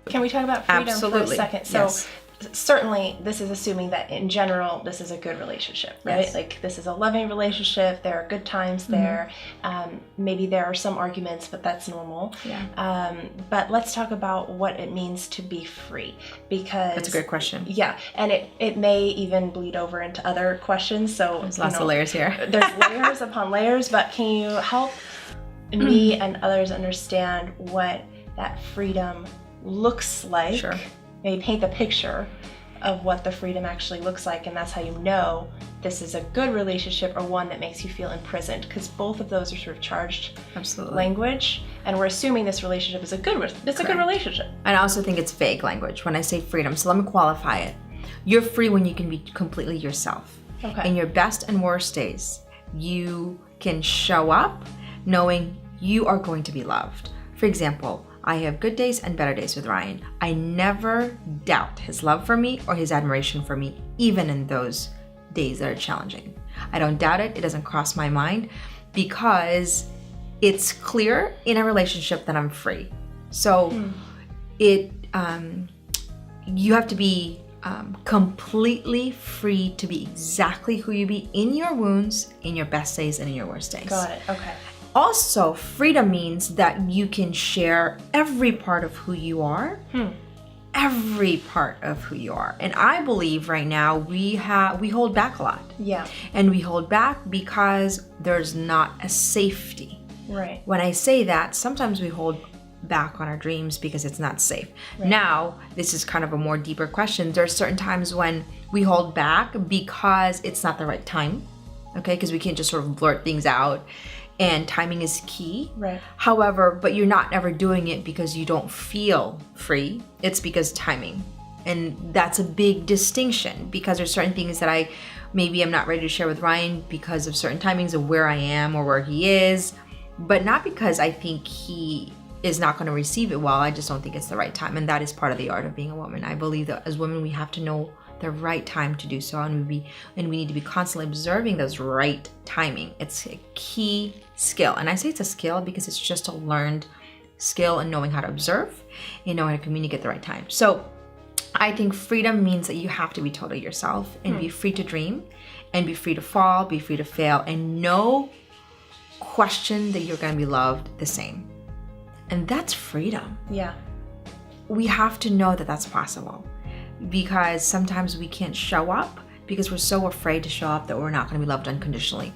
Can we talk about freedom for a second? So Yes. certainly this is assuming that in general this is a good relationship, right? Yes. Like this is a loving relationship, there are good times there. Maybe there are some arguments, but that's normal. Yeah. But let's talk about what it means to be free, because That's a great question. yeah, and it may even bleed over into other questions. So There's lots of layers here. There's layers upon layers, but can you help me and others understand what that freedom looks like? Sure. Maybe paint the picture of what the freedom actually looks like, and that's how you know this is a good relationship or one that makes you feel imprisoned, because both of those are sort of charged language, and we're assuming this relationship is a good relationship. And I also think it's vague language when I say freedom. So let me qualify it. You're free when you can be completely yourself. Okay. In your best and worst days, you can show up knowing you are going to be loved. For example, I have good days and better days with Ryan. I never doubt his love for me or his admiration for me, even in those days that are challenging. I don't doubt it. It doesn't cross my mind, because it's clear in a relationship that I'm free. So you have to be completely free to be exactly who you be in your wounds, in your best days, and in your worst days. Got it. Okay. Also, freedom means that you can share every part of who you are, every part of who you are. And I believe right now we hold back a lot. Yeah. And we hold back because there's not a safety. Right. When I say that, sometimes we hold back on our dreams because it's not safe. Right. Now, this is kind of a more deeper question. There are certain times when we hold back because it's not the right time, okay? Because we can't just sort of blurt things out. And timing is key. Right. However, but you're not ever doing it because you don't feel free. It's because timing. And that's a big distinction, because there's certain things that I'm not ready to share with Ryan because of certain timings of where I am or where he is, but not because I think he is not going to receive it well. I just don't think it's the right time. And that is part of the art of being a woman. I believe that as women, we have to know the right time to do so, and we need to be constantly observing those right timing. It's a key skill, and I say it's a skill because it's just a learned skill in knowing how to observe and knowing how to communicate at the right time. So I think freedom means that you have to be totally yourself and be free to dream and be free to fall, be free to fail, and no question that you're going to be loved the same. And that's freedom. Yeah. We have to know that that's possible, because sometimes we can't show up because we're so afraid to show up that we're not going to be loved unconditionally.